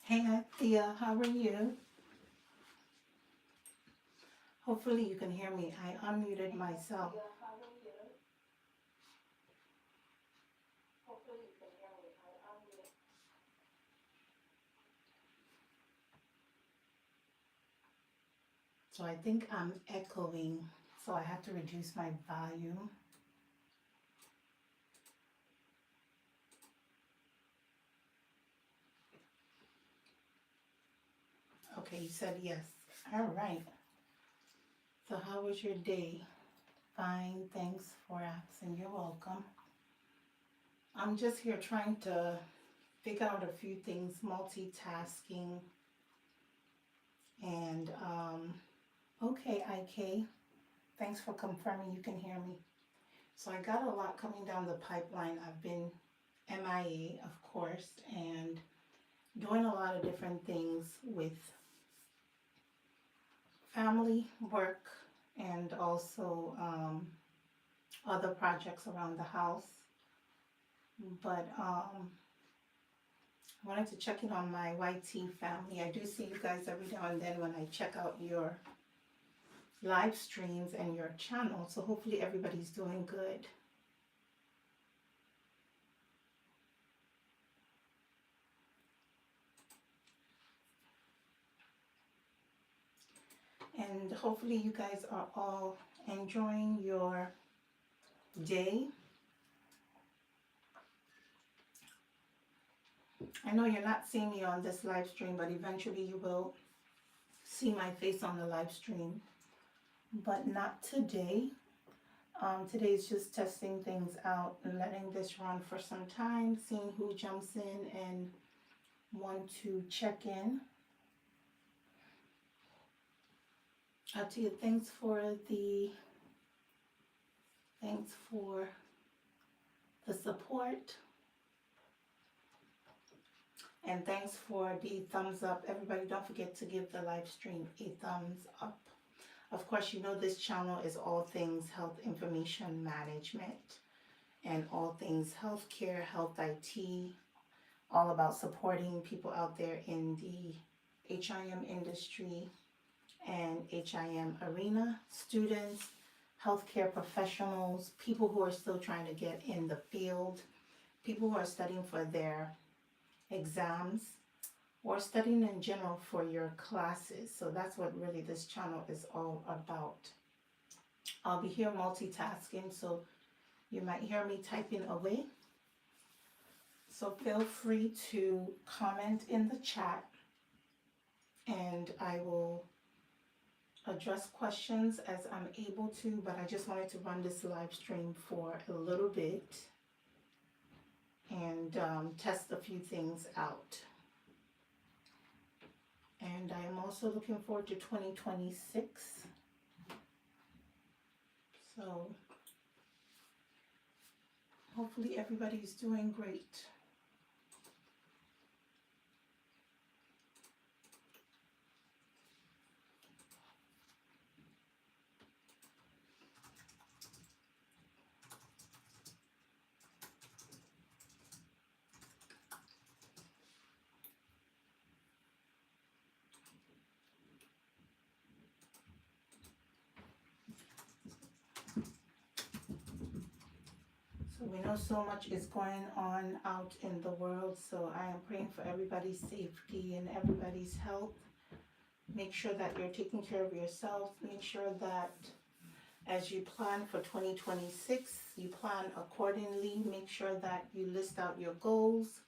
Hey, Thea, how are you? Hopefully you can hear me. I unmuted myself. So I think I'm echoing, so I have to reduce my volume. Okay, you said yes. All right. So how was your day? Fine, thanks for asking. You're welcome. I'm just here trying to figure out a few things, multitasking, and okay, IK. Thanks for confirming you can hear me. So I got a lot coming down the pipeline. I've been MIA, of course, and doing a lot of different things with family, work, and also other projects around the house. But I wanted to check in on my YT family. I do see you guys every now and then when I check out your live streams and your channel. So hopefully everybody's doing good. And hopefully you guys are all enjoying your day. I know you're not seeing me on this live stream, but eventually you will see my face on the live stream. But not today. Today is just testing things out and letting this run for some time, seeing who jumps in and want to check in. I'll tell you, thanks for the support, and thanks for the thumbs up. Everybody, don't forget to give the live stream a thumbs up. Of course, you know this channel is all things health information management and all things healthcare, health IT, all about supporting people out there in the HIM industry and HIM arena, students, healthcare professionals, people who are still trying to get in the field, people who are studying for their exams, or studying in general for your classes. So that's what really this channel is all about. I'll be here multitasking, so you might hear me typing away. So feel free to comment in the chat and I will address questions as I'm able to, but I just wanted to run this live stream for a little bit and test a few things out. And I am also looking forward to 2026. So hopefully everybody's doing great. So we know so much is going on out in the world, so I am praying for everybody's safety and everybody's health. Make sure that you're taking care of yourself. Make sure that as you plan for 2026, you plan accordingly. Make sure that you list out your goals,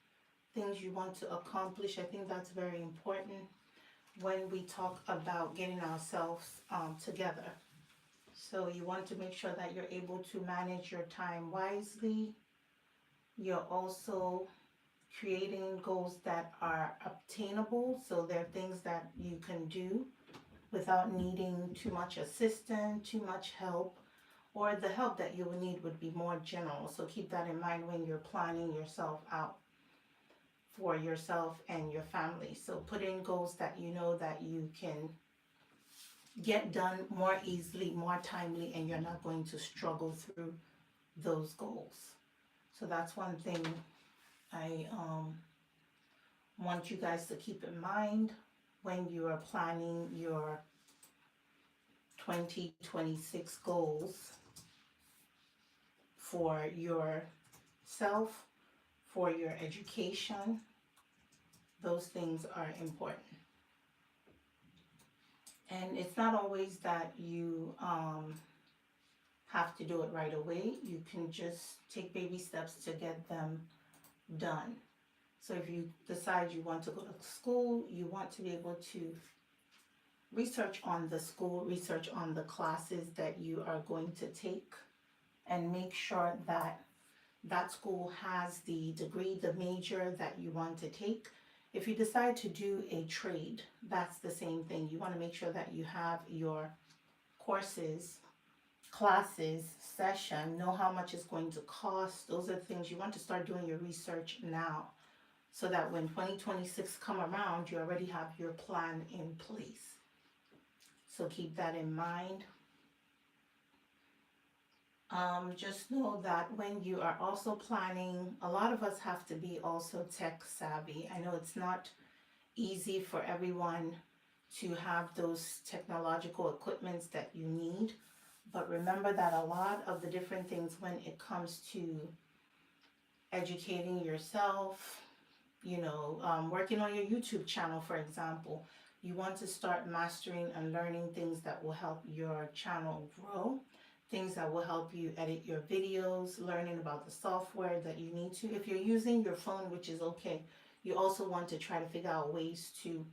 things you want to accomplish. I think that's very important when we talk about getting ourselves together. So you want to make sure that you're able to manage your time wisely. You're also creating goals that are obtainable. So they're things that you can do without needing too much assistance, too much help, or the help that you would need would be more general. So keep that in mind when you're planning yourself out for yourself and your family. So put in goals that you know that you can get done more easily, more timely, and you're not going to struggle through those goals. So that's one thing I want you guys to keep in mind when you are planning your 2026 goals for yourself, for your education. Those things are important. And it's not always that you have to do it right away. You can just take baby steps to get them done. So if you decide you want to go to school, you want to be able to research on the school, research on the classes that you are going to take, and make sure that that school has the degree, the major that you want to take. If you decide to do a trade, that's the same thing. You want to make sure that you have your courses, classes, session, know how much it's going to cost. Those are things you want to start doing your research now, so that when 2026 come around, you already have your plan in place. So keep that in mind. Just know that when you are also planning, a lot of us have to be also tech savvy. I know it's not easy for everyone to have those technological equipments that you need, but remember that a lot of the different things when it comes to educating yourself, working on your YouTube channel, for example, you want to start mastering and learning things that will help your channel grow, things that will help you edit your videos, learning about the software that you need to. If you're using your phone, which is okay, you also want to try to figure out ways to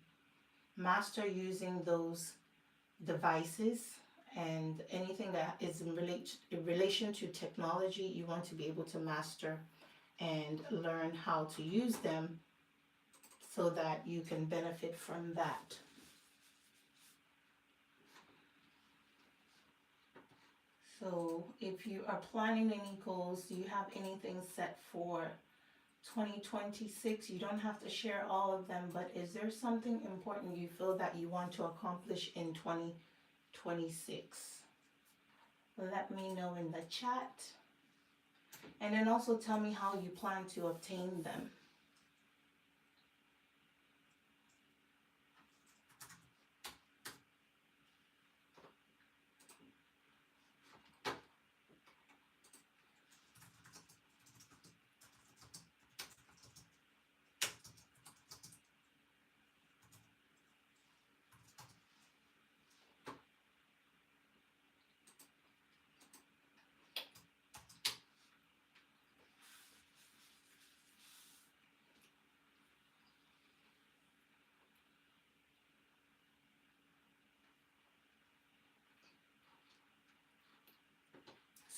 master using those devices, and anything that is in relation to technology, you want to be able to master and learn how to use them so that you can benefit from that. So if you are planning any goals, do you have anything set for 2026? You don't have to share all of them, but is there something important you feel that you want to accomplish in 2026? Let me know in the chat. And then also tell me how you plan to obtain them.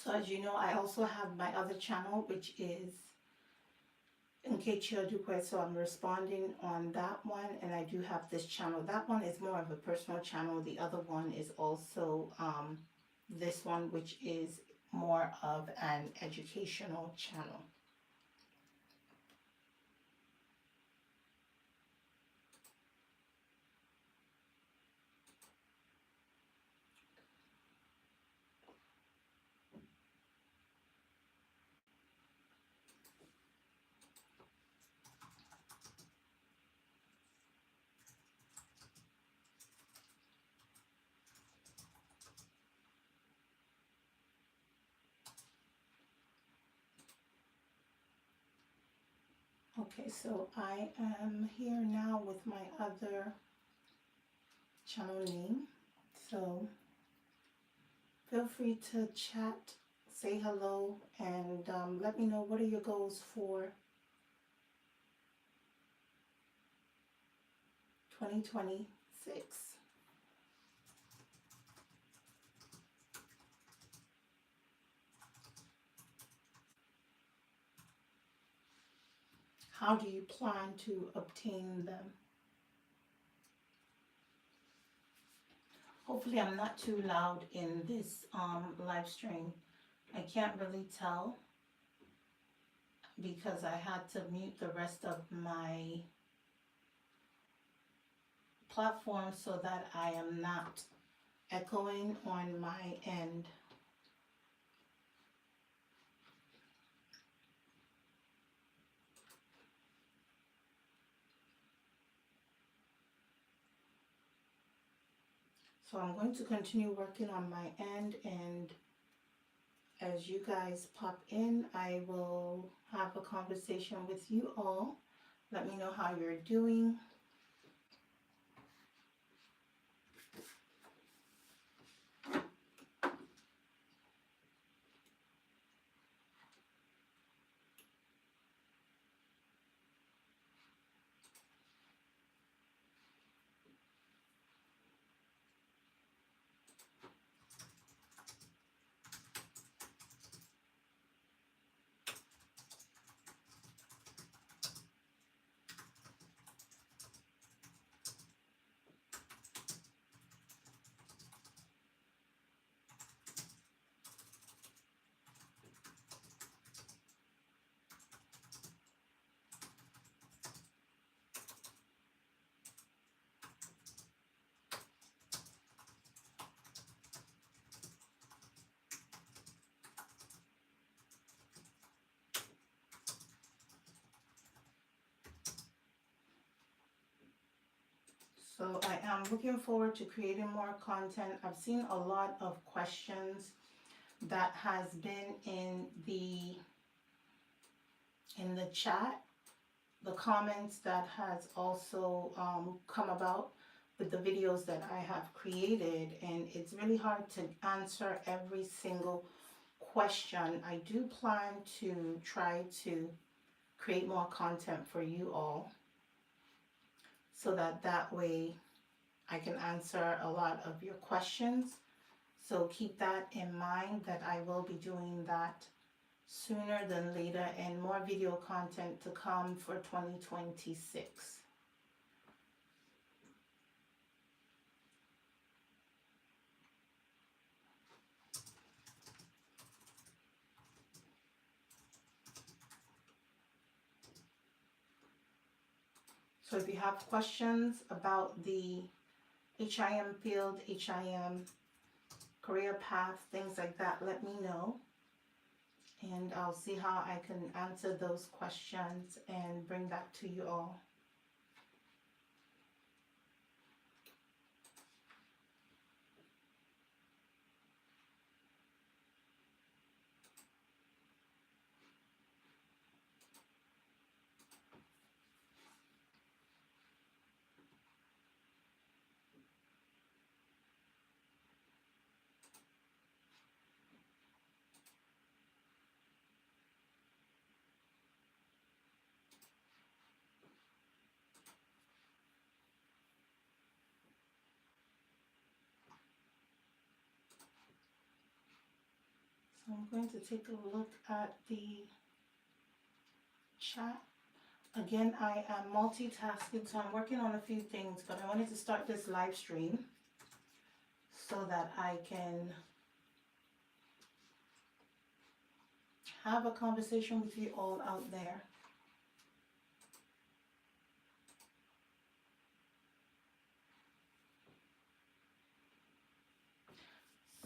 So as you know, I also have my other channel, which is Nkechi, so I'm responding on that one, and I do have this channel. That one is more of a personal channel. The other one is also this one, which is more of an educational channel. Okay, so I am here now with my other channel name. So feel free to chat, say hello, and let me know what are your goals for 2026. How do you plan to obtain them? Hopefully I'm not too loud in this live stream. I can't really tell because I had to mute the rest of my platform so that I am not echoing on my end. So I'm going to continue working on my end, and as you guys pop in, I will have a conversation with you all. Let me know how you're doing. So I am looking forward to creating more content. I've seen a lot of questions that has been in the chat, the comments that has also come about with the videos that I have created, and it's really hard to answer every single question. I do plan to try to create more content for you all so that way I can answer a lot of your questions. So keep that in mind, that I will be doing that sooner than later, and more video content to come for 2026. So if you have questions about the HIM field, HIM career path, things like that, let me know. And I'll see how I can answer those questions and bring that to you all. So I'm going to take a look at the chat. Again, I am multitasking, so I'm working on a few things, but I wanted to start this live stream so that I can have a conversation with you all out there.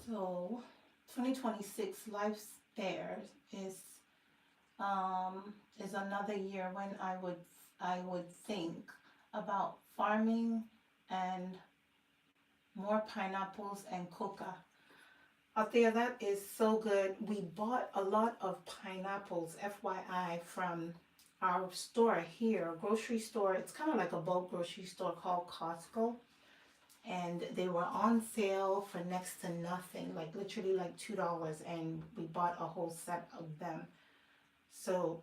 So 2026 Life Stairs is another year when I would think about farming and more pineapples and coca. Out there, that is so good. We bought a lot of pineapples, FYI, from our store here, grocery store. It's kind of like a bulk grocery store called Costco. And they were on sale for next to nothing, like literally like $2, and we bought a whole set of them. So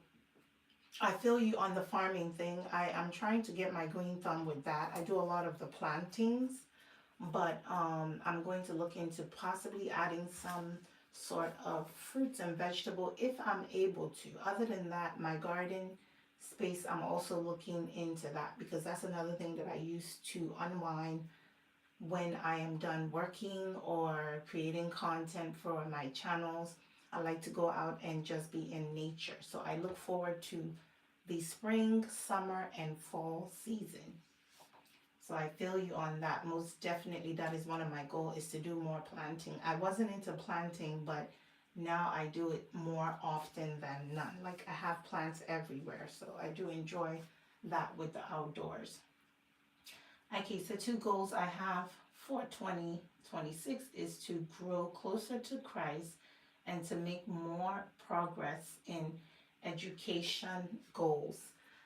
I feel you on the farming thing. I'm trying to get my green thumb with that. I do a lot of the plantings, but I'm going to look into possibly adding some sort of fruits and vegetable if I'm able to. Other than that, my garden space, I'm also looking into that, because that's another thing that I use to unwind when I am done working or creating content for my channels. I like to go out and just be in nature. So I look forward to the spring, summer, and fall season. So I feel you on that. Most definitely, that is one of my goals, is to do more planting. I wasn't into planting, but now I do it more often than none. Like, I have plants everywhere, so I do enjoy that with the outdoors. Okay, so 2 goals I have for 2026 is to grow closer to Christ and to make more progress in education goals.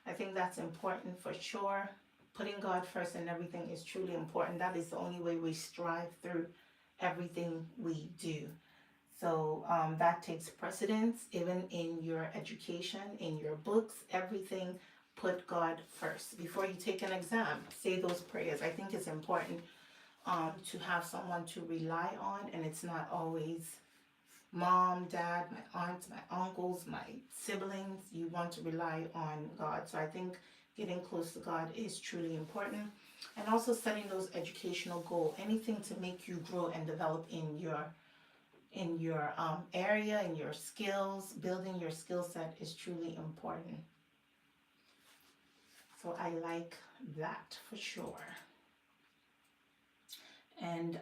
I think that's important for sure. Putting God first in everything is truly important. That is the only way we strive through everything we do. So that takes precedence, even in your education, in your books, everything. Put God first. Before you take an exam, say those prayers. I think it's important to have someone to rely on, and it's not always mom, dad, my aunts, my uncles, my siblings. You want to rely on God. So I think getting close to God is truly important. And also setting those educational goals, anything to make you grow and develop in your area, in your skills. Building your skill set is truly important. So I like that for sure. And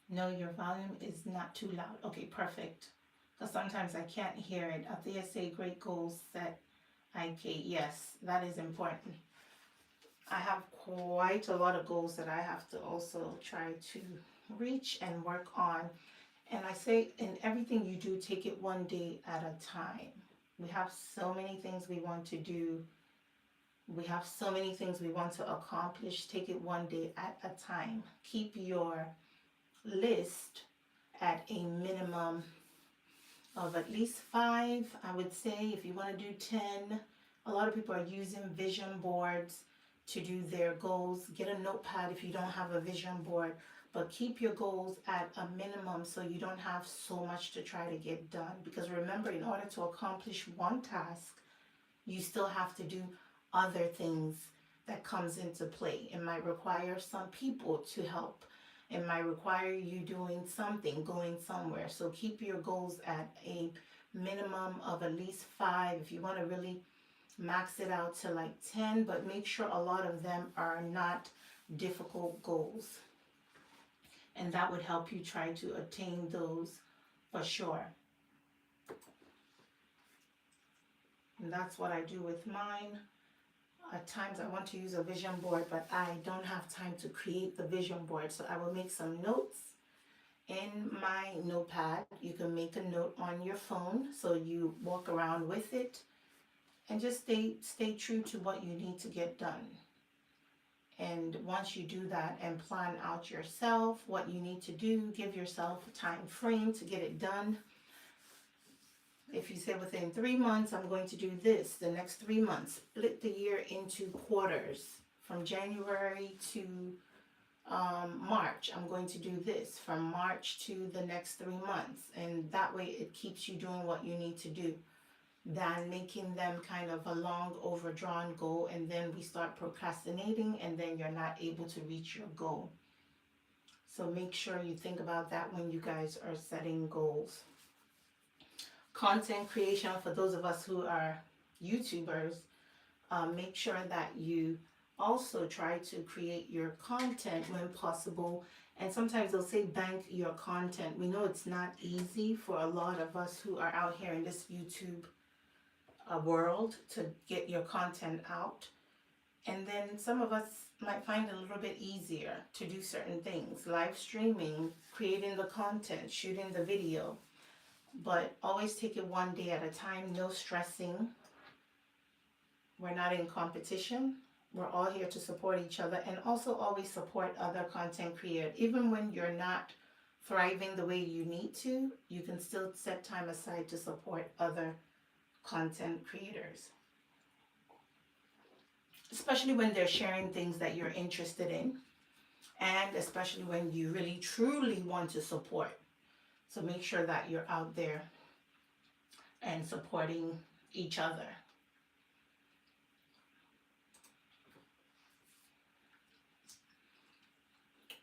no, your volume is not too loud. Okay, perfect. Because sometimes I can't hear it. Althea say great goals set IK. Yes, that is important. I have quite a lot of goals that I have to also try to reach and work on. And I say in everything you do, take it one day at a time. We have so many things we want to do. We have so many things we want to accomplish. Take it one day at a time. Keep your list at a minimum of at least 5. I would say if you want to do 10, a lot of people are using vision boards to do their goals. Get a notepad if you don't have a vision board, but keep your goals at a minimum so you don't have so much to try to get done. Because remember, in order to accomplish one task, you still have to do other things that comes into play. It might require some people to help. It might require you doing something, going somewhere. So keep your goals at a minimum of at least 5. If you want to really max it out to like 10, but make sure a lot of them are not difficult goals. And that would help you try to attain those for sure. And that's what I do with mine. At times I want to use a vision board, but I don't have time to create the vision board. So I will make some notes in my notepad. You can make a note on your phone so you walk around with it, and just stay true to what you need to get done. And once you do that and plan out yourself what you need to do, give yourself a time frame to get it done. If you say within 3 months, I'm going to do this, the next 3 months, split the year into quarters. From January to March, I'm going to do this. From March to the next 3 months. And that way it keeps you doing what you need to do, than making them kind of a long overdrawn goal, and then we start procrastinating and then you're not able to reach your goal. So make sure you think about that when you guys are setting goals. Content creation, for those of us who are YouTubers, make sure that you also try to create your content when possible. And sometimes they'll say bank your content. We know it's not easy for a lot of us who are out here in this YouTube world to get your content out. And then some of us might find it a little bit easier to do certain things, live streaming, creating the content, shooting the video. But always take it one day at a time, no stressing. We're not in competition. We're all here to support each other, and also always support other content creators. Even when you're not thriving the way you need to, you can still set time aside to support other content creators. Especially when they're sharing things that you're interested in, and especially when you really truly want to support. So make sure that you're out there and supporting each other.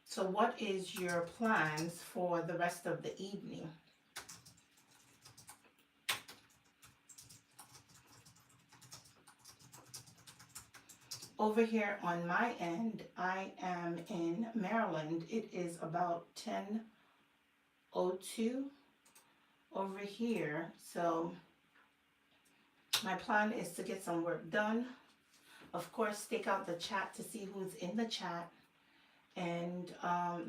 So what is your plans for the rest of the evening? Over here on my end, I am in Maryland. It is about 10:02 over here. So my plan is to get some work done. Of course, stake out the chat to see who's in the chat. And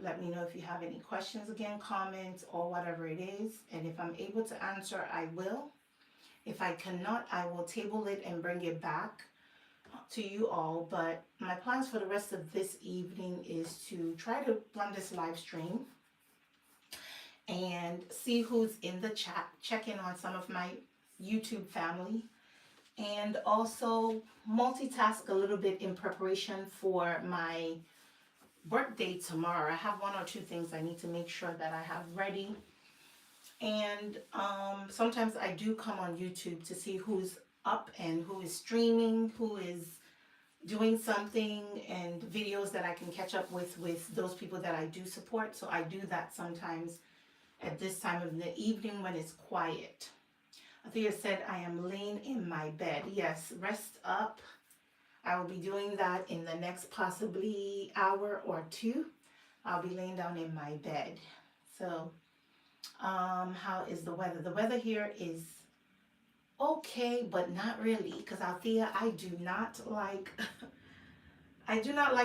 let me know if you have any questions again, comments, or whatever it is. And if I'm able to answer, I will. If I cannot, I will table it and bring it back to you all. But my plans for the rest of this evening is to try to run this live stream and see who's in the chat, check in on some of my YouTube family, and also multitask a little bit in preparation for my birthday tomorrow. I have one or two things I need to make sure that I have ready. And sometimes I do come on YouTube to see who's up and who is streaming, who is doing something, and videos that I can catch up with those people that I do support. So I do that sometimes at this time of the evening when it's quiet. Athea said, I am laying in my bed. Yes, rest up. I will be doing that in the next possibly hour or two. I'll be laying down in my bed. So, how is the weather? The weather here is okay, but not really. Because Althea, I do not like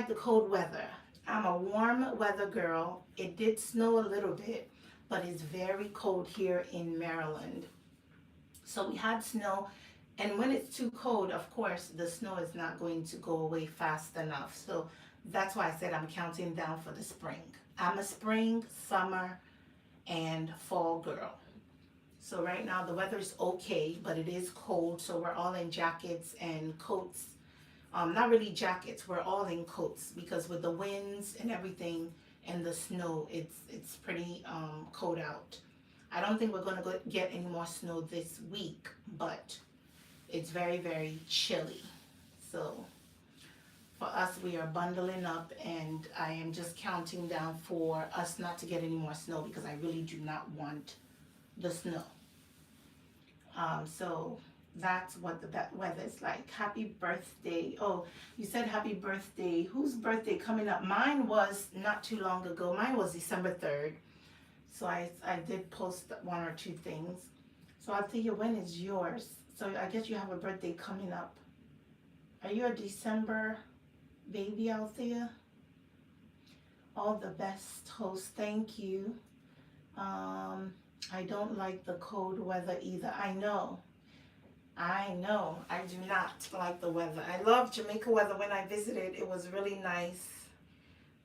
the cold weather. I'm a warm weather girl. It did snow a little bit, but it's very cold here in Maryland. So we had snow, and when it's too cold, of course, the snow is not going to go away fast enough. So that's why I said I'm counting down for the spring. I'm a spring, summer, and fall girl. So right now the weather is okay, but it is cold. So we're all in jackets and coats. Not really jackets. We're all in coats because with the winds and everything and the snow, it's pretty cold out. I don't think we're going to get any more snow this week, but it's very, very chilly. So for us, we are bundling up, and I am just counting down for us not to get any more snow because I really do not want the snow. So that's what the weather is like. Happy birthday. Oh, you said happy birthday. Whose birthday coming up? Mine was not too long ago. Mine was December 3rd. So I did post one or two things. So I'll tell you, when is yours? So I guess you have a birthday coming up. Are you a December baby, Althea? All the best, host. Thank you. I don't like the cold weather either. I know. I do not like the weather. I love Jamaica weather. When I visited, it was really nice,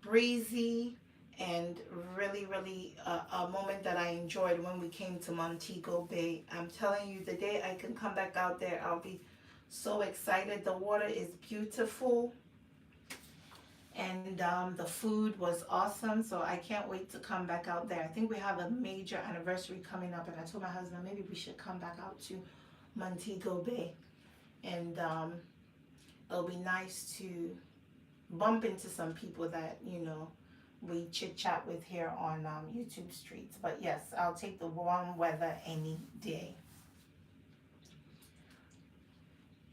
breezy, and really, really a moment that I enjoyed when we came to Montego Bay. I'm telling you, the day I can come back out there, I'll be so excited. The water is beautiful, and the food was awesome. So I can't wait to come back out there. I think we have a major anniversary coming up, and I told my husband maybe we should come back out to Montego Bay, and it'll be nice to bump into some people that we chit chat with here on YouTube streets. But yes, I'll take the warm weather any day.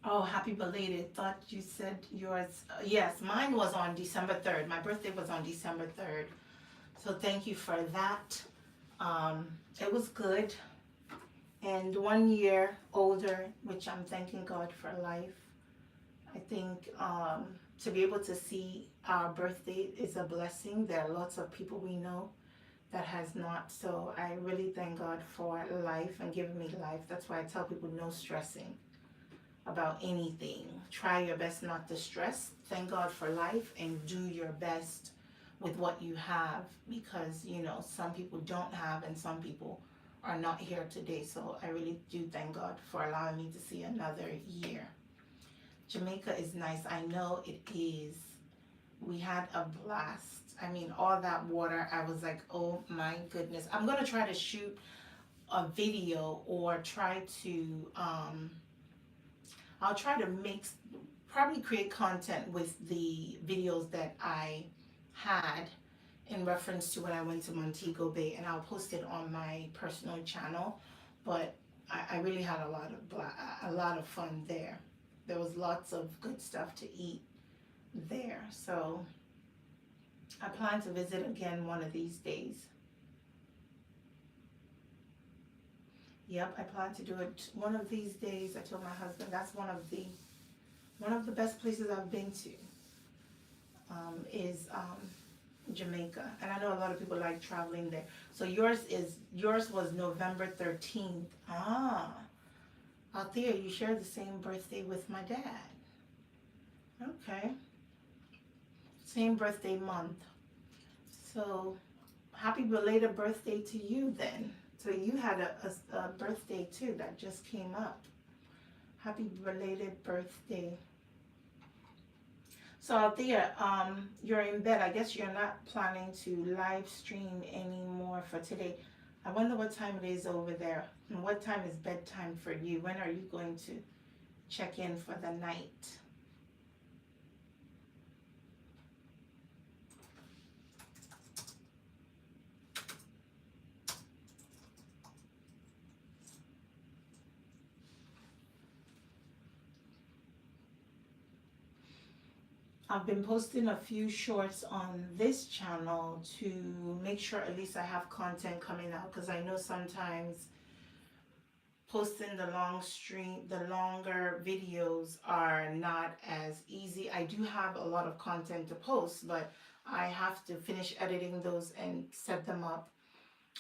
Oh, happy belated. Thought you said yours. Yes, mine was on December 3rd. My birthday was on December 3rd. So thank you for that. It was good. And 1 year older, which I'm thanking God for life. I think to be able to see our birthday is a blessing. There are lots of people we know that has not. So I really thank God for life and giving me life. That's why I tell people no stressing about anything. Try your best not to stress. Thank God for life and do your best with what you have, because some people don't have and some people are not here today. So I really do thank God for allowing me to see another year. Jamaica is nice. I know it is. We had a blast. I mean, all that water, I was like, oh my goodness. I'm going to try to shoot a video or try to, I'll try to probably create content with the videos that I had in reference to when I went to Montego Bay, and I'll post it on my personal channel. But I really had a lot of fun there. There was lots of good stuff to eat there. So I plan to visit again one of these days. Yep, I plan to do it one of these days. I told my husband that's one of the best places I've been to. Is Jamaica. And I know a lot of people like traveling there. So yours was November 13th. Ah, Althea, you share the same birthday with my dad. Okay, same birthday month. So happy belated birthday to you then. So you had a birthday too that just came up. Happy belated birthday. So Althea, you're in bed. I guess you're not planning to live stream anymore for today. I wonder what time it is over there. And what time is bedtime for you? When are you going to check in for the night? I've been posting a few shorts on this channel to make sure at least I have content coming out, because I know sometimes posting the longer videos are not as easy. I do have a lot of content to post, but I have to finish editing those and set them up.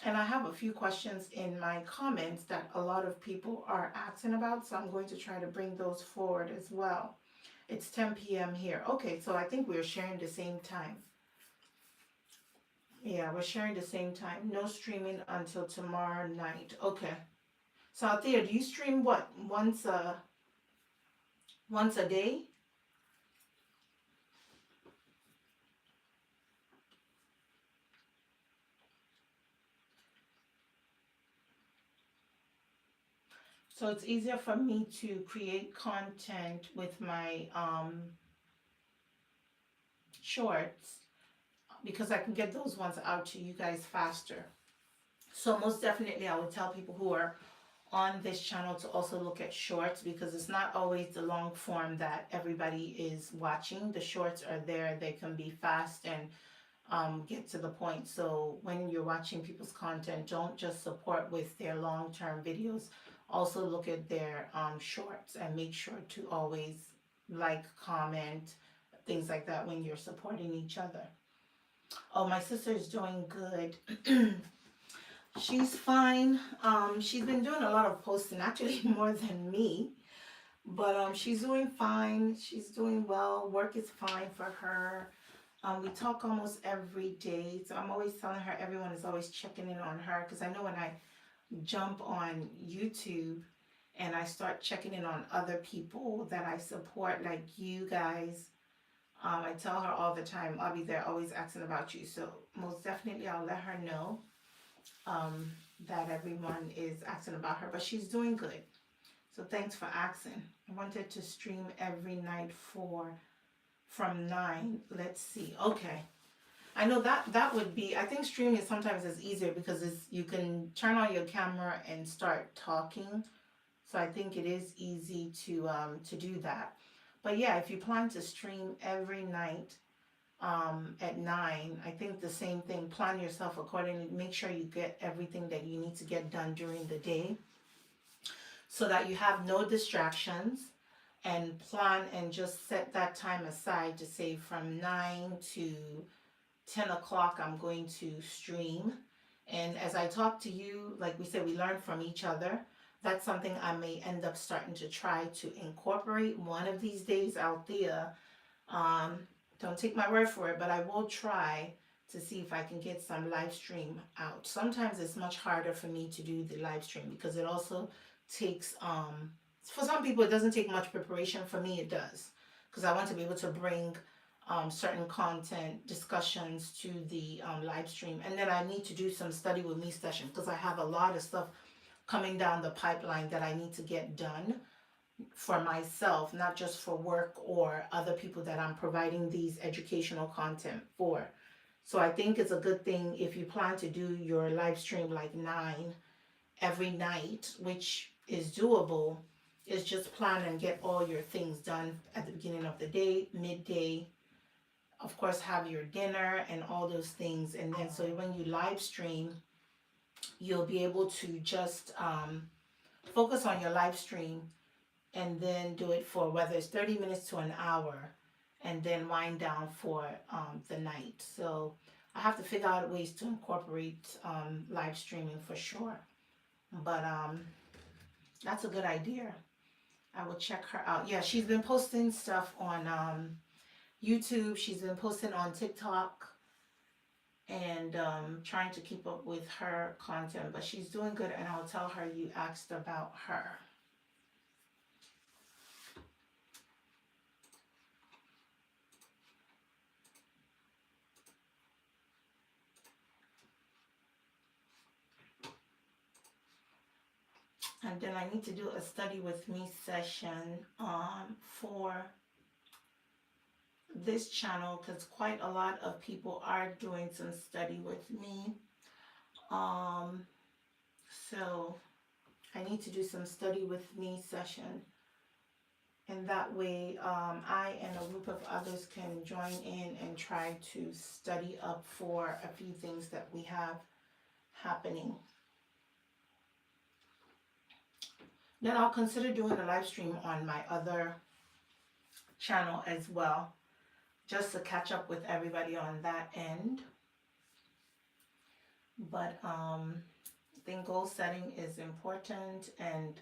And I have a few questions in my comments that a lot of people are asking about, so I'm going to try to bring those forward as well. It's 10 p.m. here. Okay, so I think we're sharing the same time. Yeah, we're sharing the same time. No streaming until tomorrow night. Okay. So Althea, do you stream what? Once a day? So it's easier for me to create content with my shorts because I can get those ones out to you guys faster. So most definitely I would tell people who are on this channel to also look at shorts, because it's not always the long form that everybody is watching. The shorts are there, they can be fast and get to the point. So when you're watching people's content, don't just support with their long-term videos. Also look at their shorts and make sure to always like, comment, things like that when you're supporting each other. Oh, my sister's doing good. She's fine. She's been doing a lot of posting, actually more than me. But she's doing fine. She's doing well. Work is fine for her. We talk almost every day, so I'm always telling her everyone is always checking in on her, because I know when I jump on YouTube and I start checking in on other people that I support, like you guys, I tell her all the time, I'll be there always asking about you. So most definitely I'll let her know um, that everyone is asking about her, but she's doing good. So thanks for asking. I wanted to stream every night from 9. Let's see. Okay. I know that would be, I think streaming sometimes is easier because you can turn on your camera and start talking. So I think it is easy to do that. But yeah, if you plan to stream every night at 9, I think the same thing. Plan yourself accordingly. Make sure you get everything that you need to get done during the day so that you have no distractions, and plan and just set that time aside to say from 9 to 10 o'clock I'm going to stream. And as I talk to you, like we said, we learn from each other. That's something I may end up starting to try to incorporate one of these days out there. Um, don't take my word for it, but I will try to see if I can get some live stream out. Sometimes it's much harder for me to do the live stream because it also takes, for some people it doesn't take much preparation. For me it does, because I want to be able to bring certain content discussions to the live stream. And then I need to do some study with me session because I have a lot of stuff coming down the pipeline that I need to get done for myself, not just for work or other people that I'm providing these educational content for. So I think it's a good thing if you plan to do your live stream like 9 every night, which is doable, is just plan and get all your things done at the beginning of the day, midday, of course have your dinner and all those things. And then so when you live stream, you'll be able to just focus on your live stream and then do it for whether it's 30 minutes to an hour, and then wind down for the night. So I have to figure out ways to incorporate live streaming for sure. But that's a good idea. I will check her out. Yeah, she's been posting stuff on YouTube. She's been posting on TikTok and trying to keep up with her content. But she's doing good, and I'll tell her you asked about her. And then I need to do a study with me session for this channel, because quite a lot of people are doing some study with me. So I need to do some study with me session, and that way I and a group of others can join in and try to study up for a few things that we have happening. Then I'll consider doing a live stream on my other channel as well, just to catch up with everybody on that end. But I think goal setting is important, and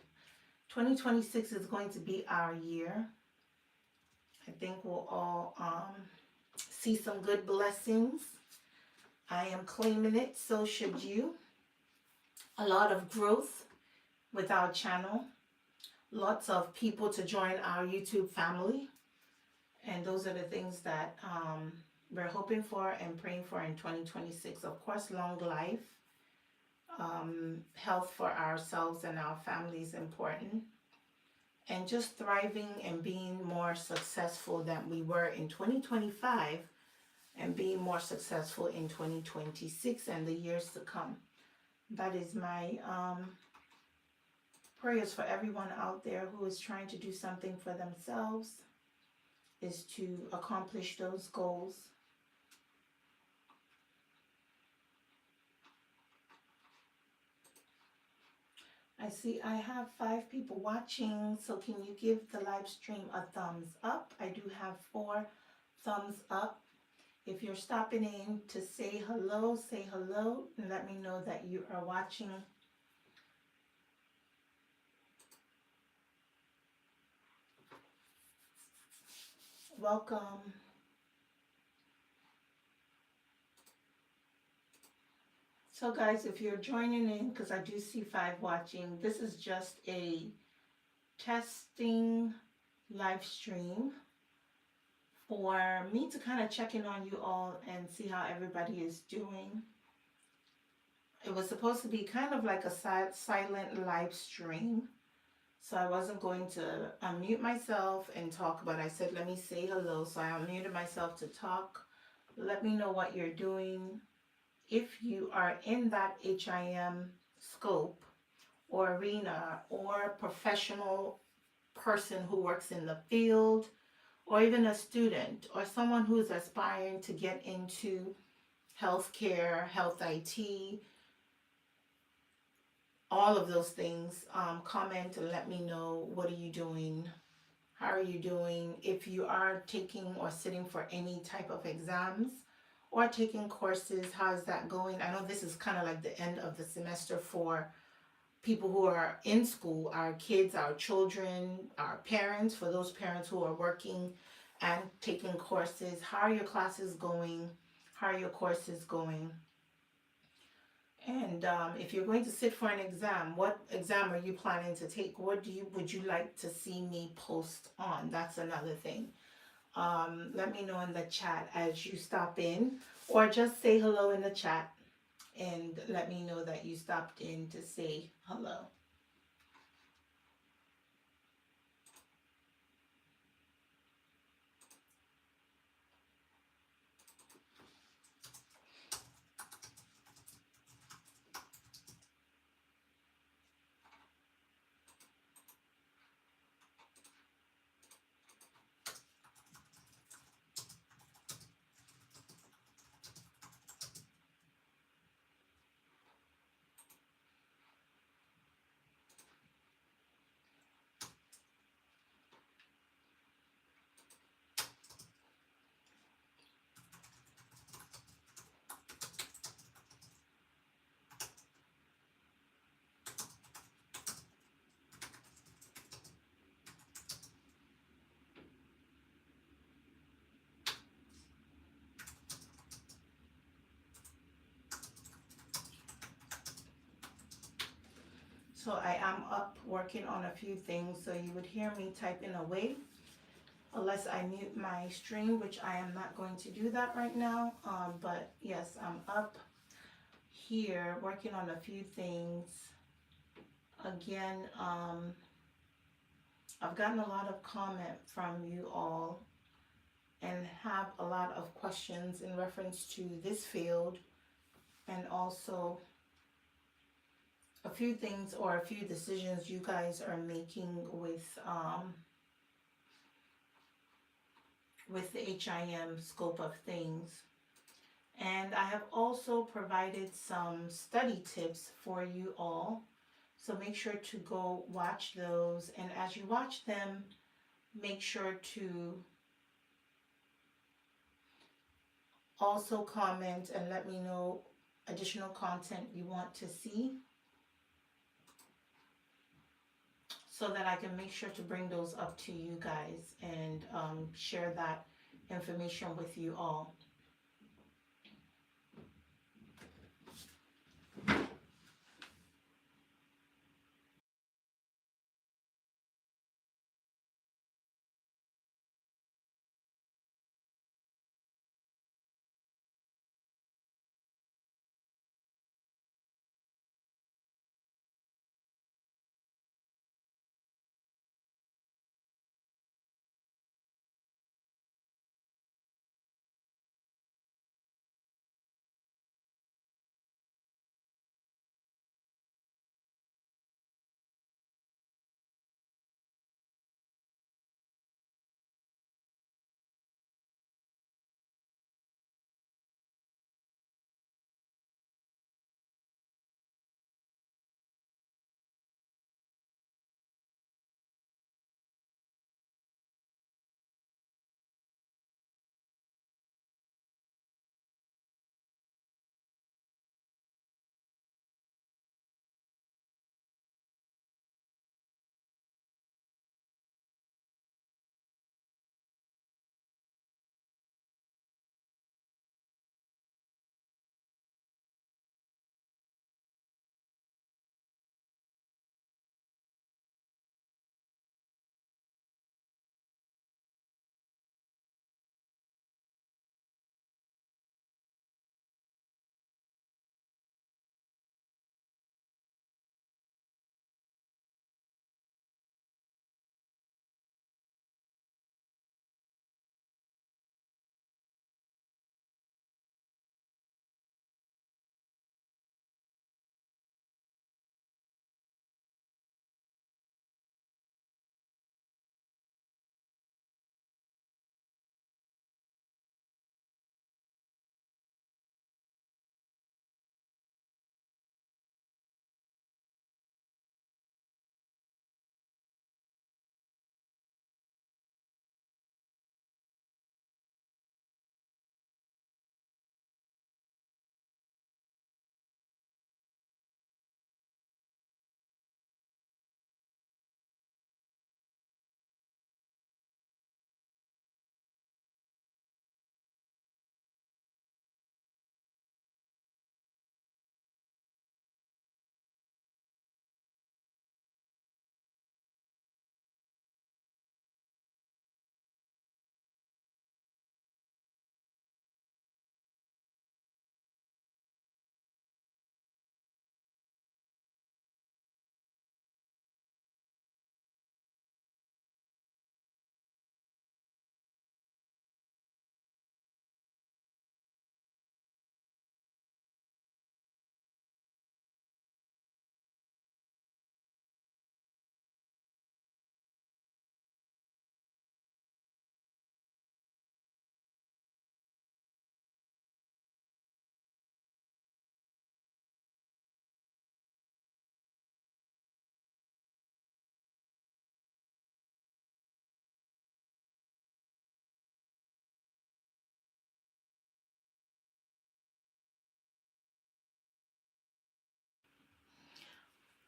2026 is going to be our year. I think we'll all see some good blessings. I am claiming it, so should you. A lot of growth with our channel. Lots of people to join our YouTube family. And those are the things that we're hoping for and praying for in 2026. Of course, long life. Health for ourselves and our family is important. And just thriving and being more successful than we were in 2025, and being more successful in 2026 and the years to come. That is my prayers for everyone out there who is trying to do something for themselves, is to accomplish those goals. I see I have 5 people watching, so can you give the live stream a thumbs up? I do have 4 thumbs up. If you're stopping in to say hello and let me know that you are watching. Welcome. So guys, if you're joining in, because I do see 5 watching, this is just a testing live stream for me to kind of check in on you all and see how everybody is doing. It was supposed to be kind of like a silent live stream, so I wasn't going to unmute myself and talk, but I said let me say hello, so I unmuted myself to talk. Let me know what you're doing. If you are in that HIM scope or arena, or professional person who works in the field, or even a student, or someone who's aspiring to get into healthcare, health IT, all of those things, comment and let me know, what are you doing? How are you doing? If you are taking or sitting for any type of exams or taking courses, how's that going? I know this is kind of like the end of the semester for people who are in school, our kids, our children, our parents, for those parents who are working and taking courses. How are your classes going? How are your courses going? And if you're going to sit for an exam, what exam are you planning to take? What would you like to see me post on? That's another thing. Let me know in the chat as you stop in, or just say hello in the chat and let me know that you stopped in to say hello. So I am up working on a few things, so you would hear me typing away unless I mute my stream, which I am not going to do that right now. But yes, I'm up here working on a few things. Again, I've gotten a lot of comment from you all and have a lot of questions in reference to this field, and also a few things or a few decisions you guys are making with the HIM scope of things. And I have also provided some study tips for you all. So make sure to go watch those. And as you watch them, make sure to also comment and let me know additional content you want to see, so that I can make sure to bring those up to you guys and share that information with you all.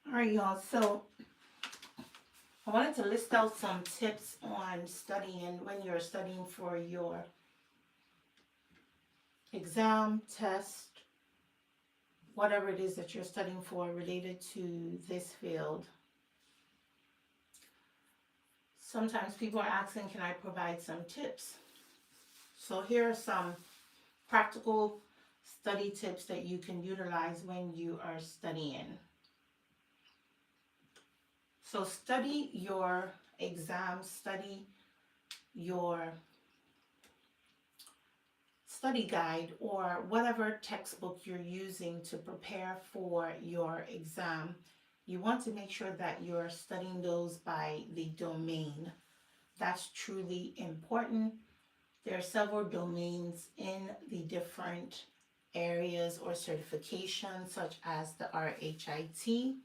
All right, y'all. So I wanted to list out some tips on studying when you're studying for your exam, test, whatever it is that you're studying for related to this field. Sometimes people are asking, can I provide some tips? So here are some practical study tips that you can utilize when you are studying. So study your exams, study your study guide or whatever textbook you're using to prepare for your exam. You want to make sure that you're studying those by the domain. That's truly important. There are several domains in the different areas or certifications, such as the RHIT,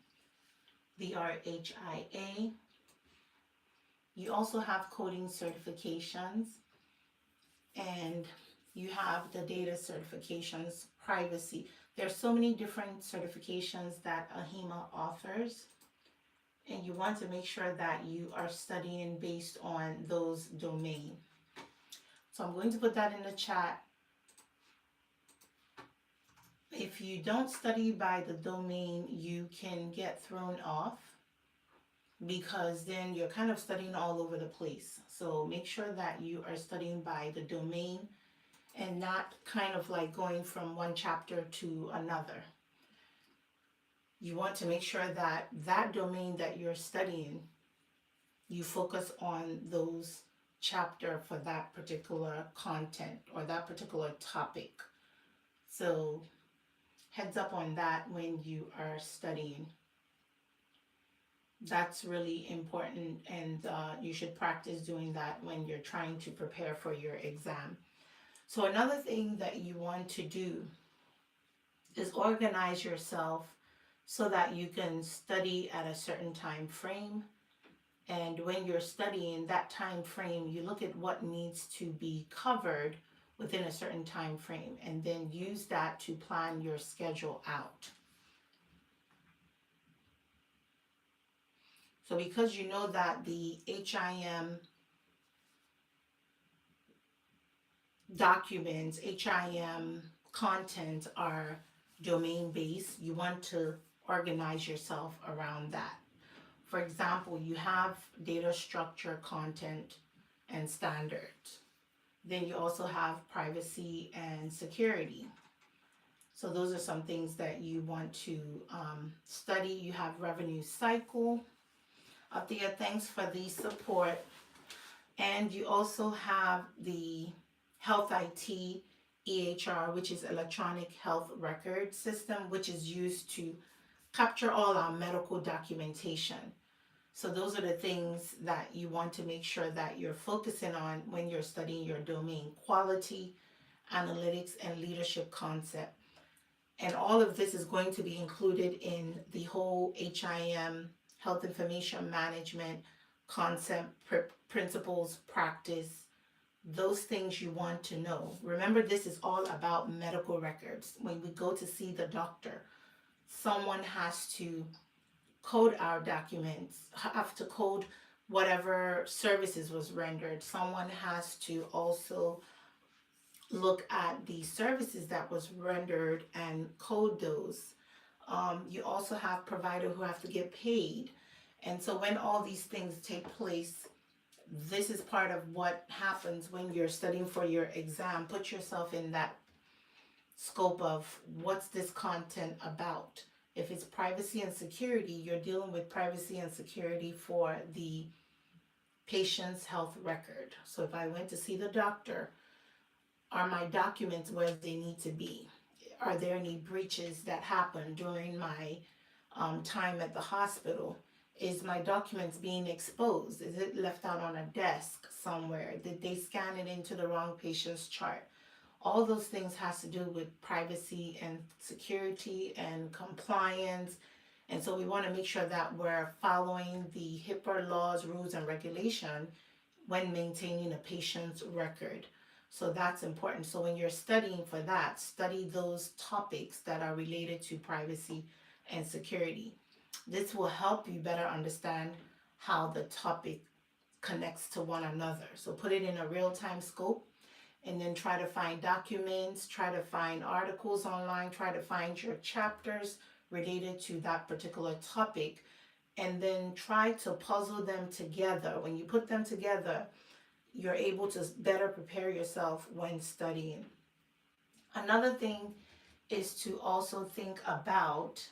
the RHIA. You also have coding certifications, and you have the data certifications, privacy. There's so many different certifications that AHIMA offers, and you want to make sure that you are studying based on those domains. So I'm going to put that in the chat. If you don't study by the domain, you can get thrown off because then you're kind of studying all over the place. So make sure that you are studying by the domain and not kind of like going from one chapter to another. You want to make sure that that domain that you're studying, you focus on those chapter for that particular content or that particular topic. So heads up on that when you are studying. That's really important, and you should practice doing that when you're trying to prepare for your exam. So another thing that you want to do is organize yourself so that you can study at a certain time frame. And when you're studying that time frame, you look at what needs to be covered within a certain time frame and then use that to plan your schedule out. So because you know that the HIM documents, HIM content are domain based, you want to organize yourself around that. For example, you have data structure, content, and standards. Then you also have privacy and security. So those are some things that you want to study. You have revenue cycle. Althea, thanks for the support. And you also have the Health IT EHR, which is Electronic Health Record System, which is used to capture all our medical documentation. So those are the things that you want to make sure that you're focusing on when you're studying your domain: quality, analytics, and leadership concept. And all of this is going to be included in the whole HIM, Health Information Management concept, principles, practice, those things you want to know. Remember, this is all about medical records. When we go to see the doctor, someone has to code our documents, have to code whatever services was rendered. Someone has to also look at the services that was rendered and code those. You also have providers who have to get paid. And so when all these things take place, this is part of what happens when you're studying for your exam. Put yourself in that scope of what's this content about. If it's privacy and security, you're dealing with privacy and security for the patient's health record. So if I went to see the doctor, are my documents where they need to be? Are there any breaches that happened during my time at the hospital? Is my documents being exposed? Is it left out on a desk somewhere? Did they scan it into the wrong patient's chart? All those things has to do with privacy and security and compliance. And so we want to make sure that we're following the HIPAA laws, rules, and regulation when maintaining a patient's record. So that's important. So when you're studying for that, study those topics that are related to privacy and security. This will help you better understand how the topic connects to one another. So put it in a real-time scope and then try to find documents, try to find articles online, try to find your chapters related to that particular topic, and then try to puzzle them together. When you put them together, you're able to better prepare yourself when studying. Another thing is to also think about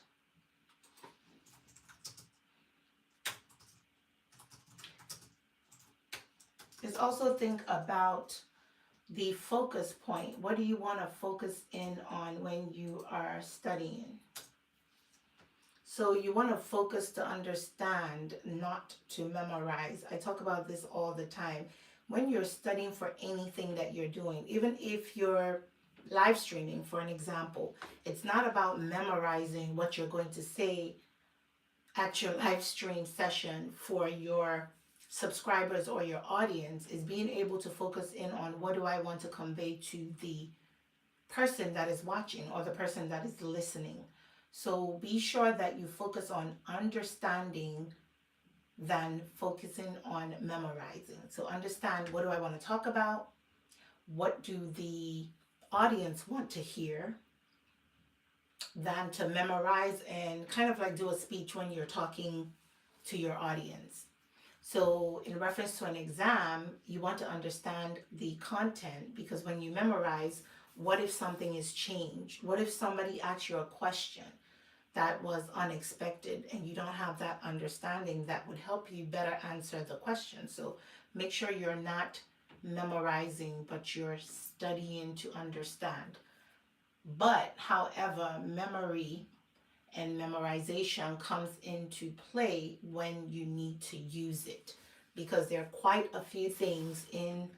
the focus point. What do you want to focus in on when you are studying? So you want to focus to understand, not to memorize. I talk about this all the time. When you're studying for anything that you're doing, even if you're live streaming, for an example, it's not about memorizing what you're going to say at your live stream session for your subscribers or your audience. Is being able to focus in on what do I want to convey to the person that is watching or the person that is listening. So be sure that you focus on understanding than focusing on memorizing. So understand, what do I want to talk about? What do the audience want to hear? Than to memorize and kind of like do a speech when you're talking to your audience. So in reference to an exam, you want to understand the content, because when you memorize, what if something is changed? What if somebody asks you a question that was unexpected and you don't have that understanding that would help you better answer the question? So make sure you're not memorizing, but you're studying to understand. But however, memory and memorization comes into play when you need to use it, because there are quite a few things in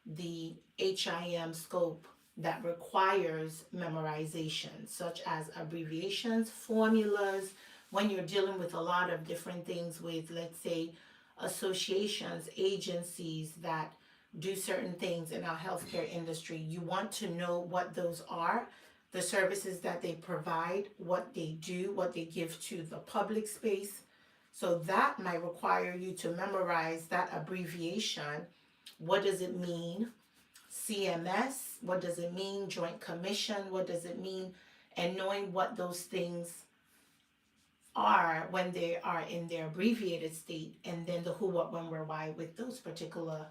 the HIM scope that requires memorization, such as abbreviations, formulas. When you're dealing with a lot of different things with, let's say, associations, agencies that do certain things in our healthcare industry, you want to know what those are, the services that they provide, what they do, what they give to the public space. So that might require you to memorize that abbreviation. What does it mean? CMS, what does it mean? Joint Commission, what does it mean? And knowing what those things are when they are in their abbreviated state, and then the who, what, when, where, why with those particular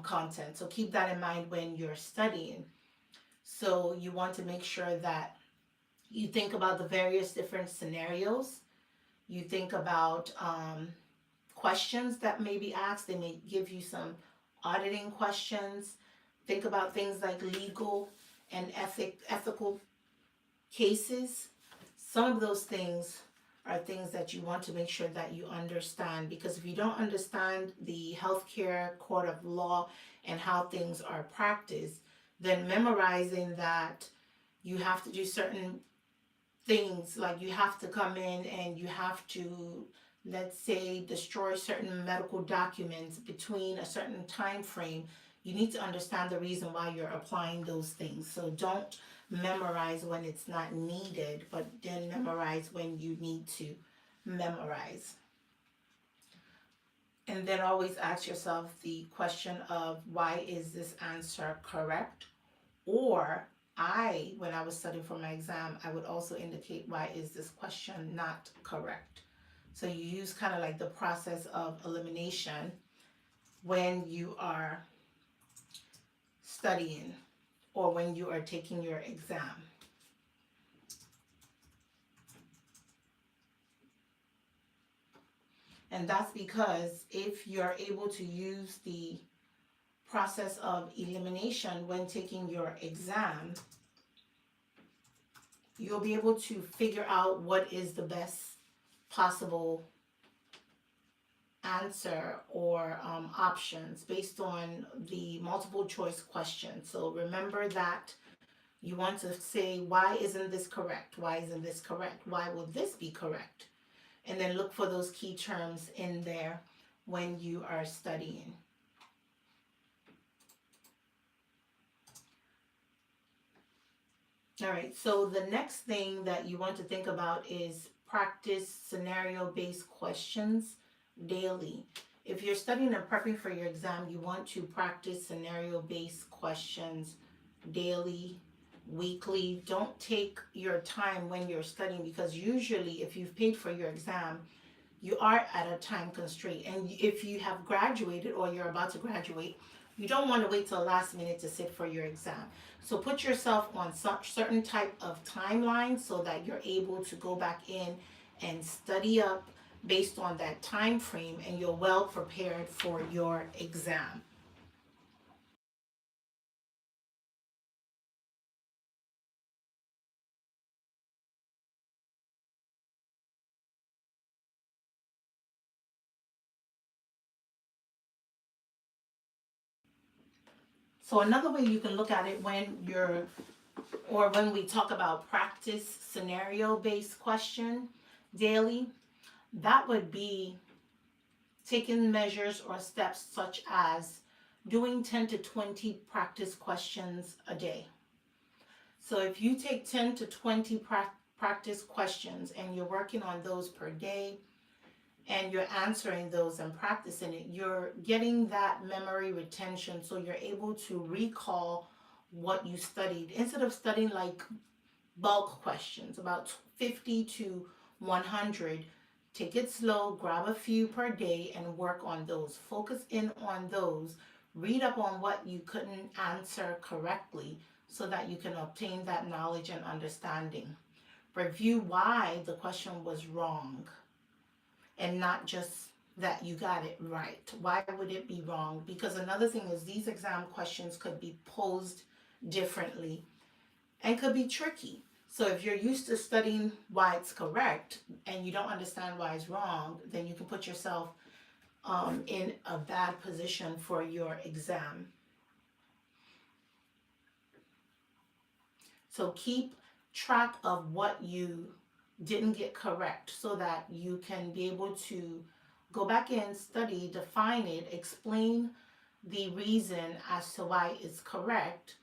content. So keep that in mind when you're studying. So you want to make sure that you think about the various different scenarios. You think about questions that may be asked. They may give you some auditing questions. Think about things like legal and ethical cases. Some of those things are things that you want to make sure that you understand, because if you don't understand the healthcare court of law and how things are practiced, then memorizing that, you have to do certain things, like you have to come in and you have to, let's say, destroy certain medical documents between a certain time frame. You need to understand the reason why you're applying those things. So don't memorize when it's not needed, but then memorize when you need to memorize. And then always ask yourself the question of, why is this answer correct? Or when I was studying for my exam, I would also indicate, why is this question not correct? So you use kind of like the process of elimination when you are studying or when you are taking your exam. And that's because if you're able to use the process of elimination when taking your exam, you'll be able to figure out what is the best possible answer or options based on the multiple choice question. So remember that you want to say, why isn't this correct? Why isn't this correct? Why will this be correct? And then look for those key terms in there when you are studying. All right, so the next thing that you want to think about is practice scenario-based questions daily. If you're studying and prepping for your exam, you want to practice scenario-based questions daily, weekly. Don't take your time when you're studying, because usually if you've paid for your exam, you are at a time constraint. And if you have graduated or you're about to graduate, you don't want to wait till the last minute to sit for your exam. So put yourself on such certain type of timeline so that you're able to go back in and study up based on that time frame, and you're well prepared for your exam. So another way you can look at it when you're, or when we talk about practice scenario based question daily, that would be taking measures or steps such as doing 10 to 20 practice questions a day. So if you take 10 to 20 practice questions and you're working on those per day and you're answering those and practicing it, you're getting that memory retention, so you're able to recall what you studied instead of studying like bulk questions, about 50 to 100. Take it slow, grab a few per day and work on those. Focus in on those. Read up on what you couldn't answer correctly so that you can obtain that knowledge and understanding. Review why the question was wrong and not just that you got it right. Why would it be wrong? Because another thing is these exam questions could be posed differently and could be tricky. So if you're used to studying why it's correct and you don't understand why it's wrong, then you can put yourself in a bad position for your exam. So keep track of what you didn't get correct so that you can be able to go back in, study, define it, explain the reason as to why it's correct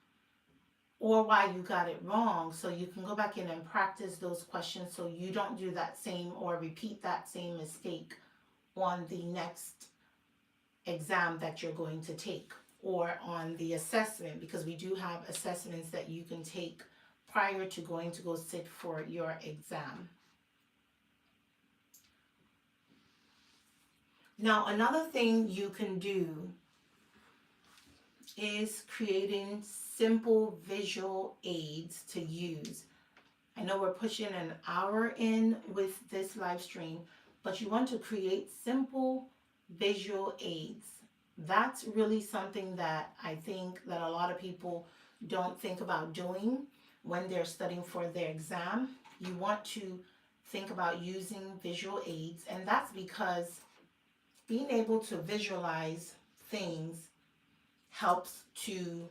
or why you got it wrong, so you can go back in and practice those questions so you don't do that same or repeat that same mistake on the next exam that you're going to take or on the assessment, because we do have assessments that you can take prior to going to go sit for your exam. Now, another thing you can do is creating simple visual aids to use. I know we're pushing an hour in with this live stream, but you want to create simple visual aids. That's really something that I think that a lot of people don't think about doing when they're studying for their exam. You want to think about using visual aids, and that's because being able to visualize things helps to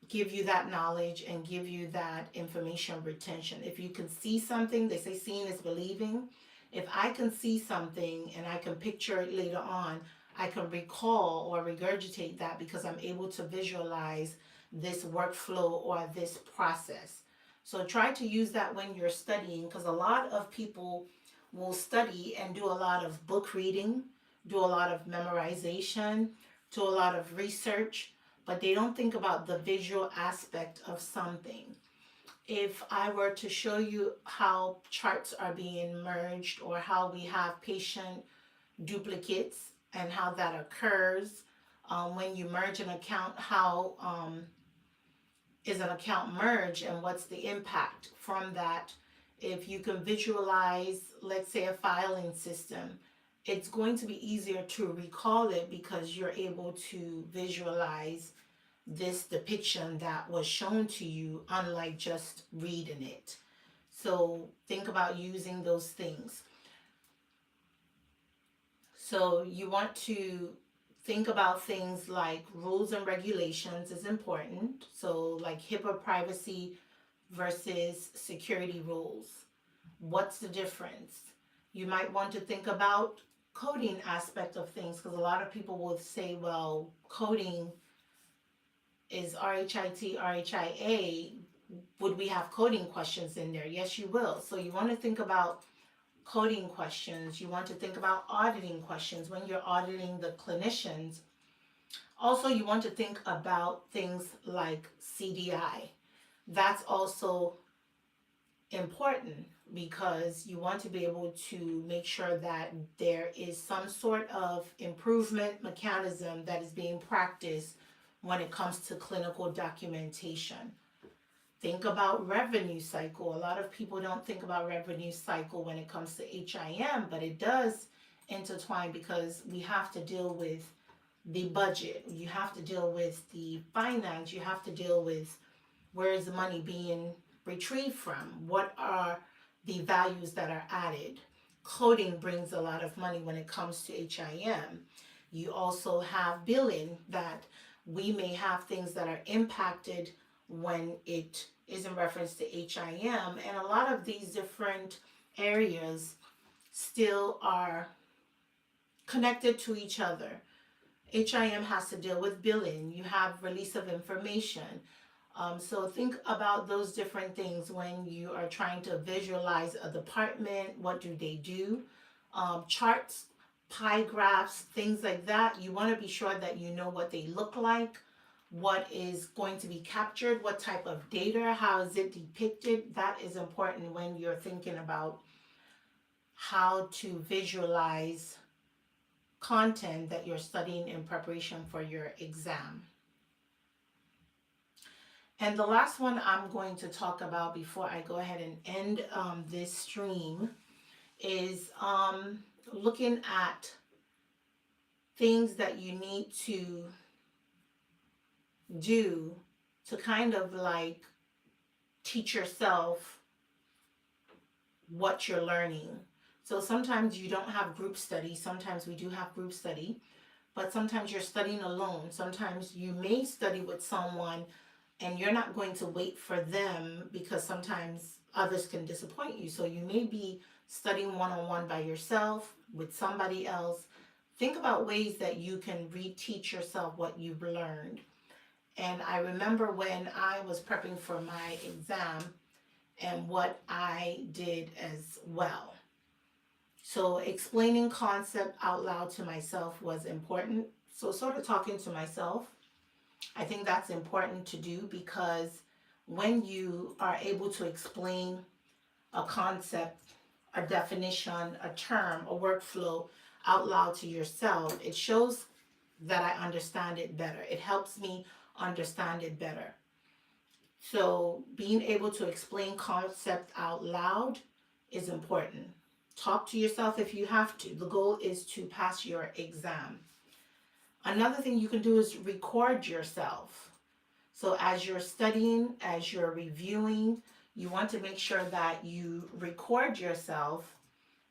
give you that knowledge and give you that information retention. If you can see something, they say seeing is believing. If I can see something and I can picture it later on, I can recall or regurgitate that because I'm able to visualize this workflow or this process. So try to use that when you're studying, because a lot of people will study and do a lot of book reading, do a lot of memorization, do a lot of research, but they don't think about the visual aspect of something. If I were to show you how charts are being merged or how we have patient duplicates and how that occurs, when you merge an account, how is an account merged and what's the impact from that. If you can visualize, let's say, a filing system, it's going to be easier to recall it because you're able to visualize this depiction that was shown to you, unlike just reading it. So think about using those things. So you want to think about things like rules and regulations is important. So like HIPAA privacy versus security rules. What's the difference? You might want to think about coding aspect of things, because a lot of people will say, well, coding is RHIT, RHIA. Would we have coding questions in there? Yes, you will. So you want to think about coding questions. You want to think about auditing questions when you're auditing the clinicians. Also, you want to think about things like CDI. That's also important because you want to be able to make sure that there is some sort of improvement mechanism that is being practiced when it comes to clinical documentation. Think about revenue cycle. A lot of people don't think about revenue cycle when it comes to HIM, but it does intertwine because we have to deal with the budget, you have to deal with the finance, you have to deal with where is the money being retrieved from, what are the values that are added. Coding brings a lot of money when it comes to HIM. You also have billing, that we may have things that are impacted when it is in reference to HIM, and a lot of these different areas still are connected to each other. HIM has to deal with billing. You have release of information. So think about those different things when you are trying to visualize a department. What do they do? Charts, pie graphs, things like that. You want to be sure that you know what they look like, what is going to be captured, what type of data, how is it depicted. That is important when you're thinking about how to visualize content that you're studying in preparation for your exam. And the last one I'm going to talk about before I go ahead and end this stream is looking at things that you need to do to kind of like teach yourself what you're learning. So sometimes you don't have group study. Sometimes we do have group study, but sometimes you're studying alone. Sometimes you may study with someone and you're not going to wait for them because sometimes others can disappoint you. So you may be studying one-on-one by yourself with somebody else. Think about ways that you can reteach yourself what you've learned. And I remember when I was prepping for my exam and what I did as well. So explaining concept out loud to myself was important. So sort of talking to myself, I think that's important to do because when you are able to explain a concept, a definition, a term, a workflow out loud to yourself, it shows that I understand it better. It helps me understand it better. So being able to explain concept out loud is important. Talk to yourself if you have to. The goal is to pass your exam. Another thing you can do is record yourself. So as you're studying, as you're reviewing, you want to make sure that you record yourself,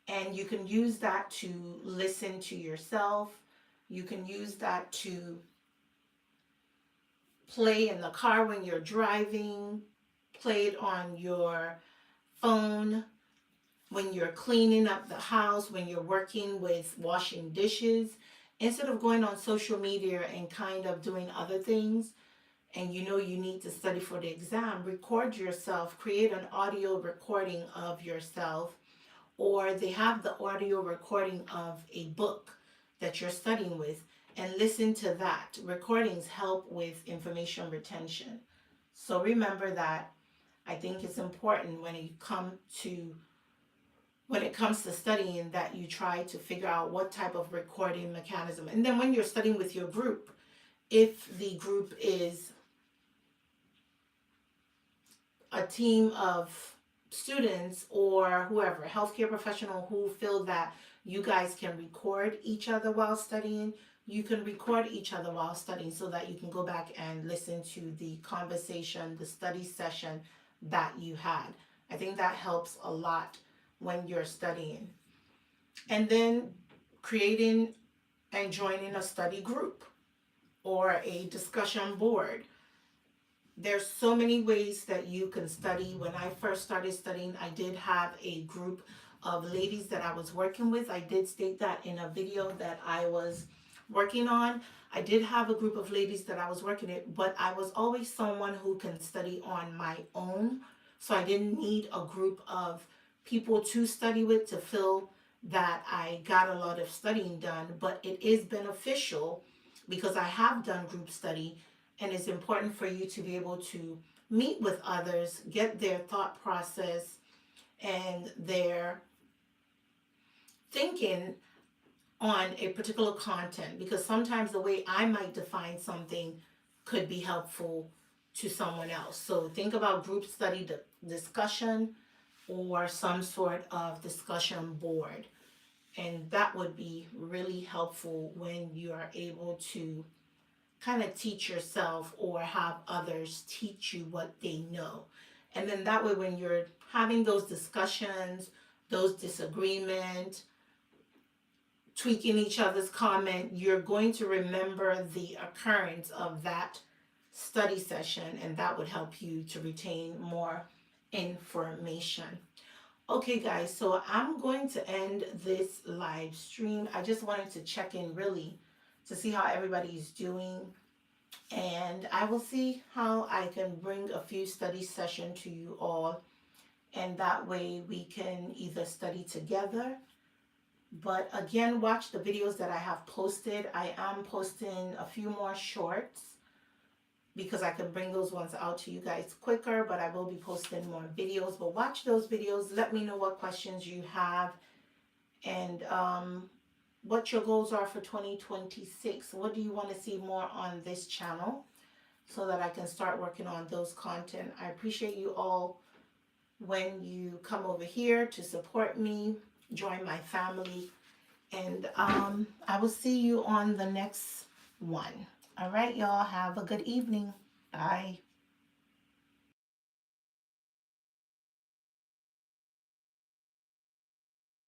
and you can use that to listen to yourself. You can use that to play in the car when you're driving, play it on your phone, when you're cleaning up the house, when you're working with washing dishes. Instead of going on social media and kind of doing other things, and you know you need to study for the exam, record yourself, create an audio recording of yourself, or they have the audio recording of a book that you're studying with, and listen to that. Recordings help with information retention. So remember that. I think it's important when it comes to studying that you try to figure out what type of recording mechanism. And then when you're studying with your group, if the group is a team of students or whoever, healthcare professional who feel that you guys can record each other while studying, you can record each other while studying so that you can go back and listen to the conversation, the study session that you had. I think that helps a lot when you're studying. And then creating and joining a study group or a discussion board. There's so many ways that you can study. When I first started studying, I did have a group of ladies that I was working with. I did state that in a video that I was working on. I did have a group of ladies that I was working with, but I was always someone who can study on my own. So I didn't need a group of people to study with to feel that I got a lot of studying done, but it is beneficial because I have done group study, and it's important for you to be able to meet with others, get their thought process and their thinking on a particular content, because sometimes the way I might define something could be helpful to someone else. So think about group study discussion or some sort of discussion board. And that would be really helpful when you are able to kind of teach yourself or have others teach you what they know. And then that way, when you're having those discussions, those disagreements, tweaking each other's comment, you're going to remember the occurrence of that study session, and that would help you to retain more information. Okay, guys, so I'm going to end this live stream. I just wanted to check in really to see how everybody's doing, and I will see how I can bring a few study sessions to you all, and that way we can either study together. But again, watch the videos that I have posted. I am posting a few more shorts because I can bring those ones out to you guys quicker, but I will be posting more videos. But watch those videos. Let me know what questions you have and what your goals are for 2026. What do you want to see more on this channel so that I can start working on those content. I appreciate you all when you come over here to support me, join my family, and I will see you on the next one. All right, y'all, have a good evening. Bye.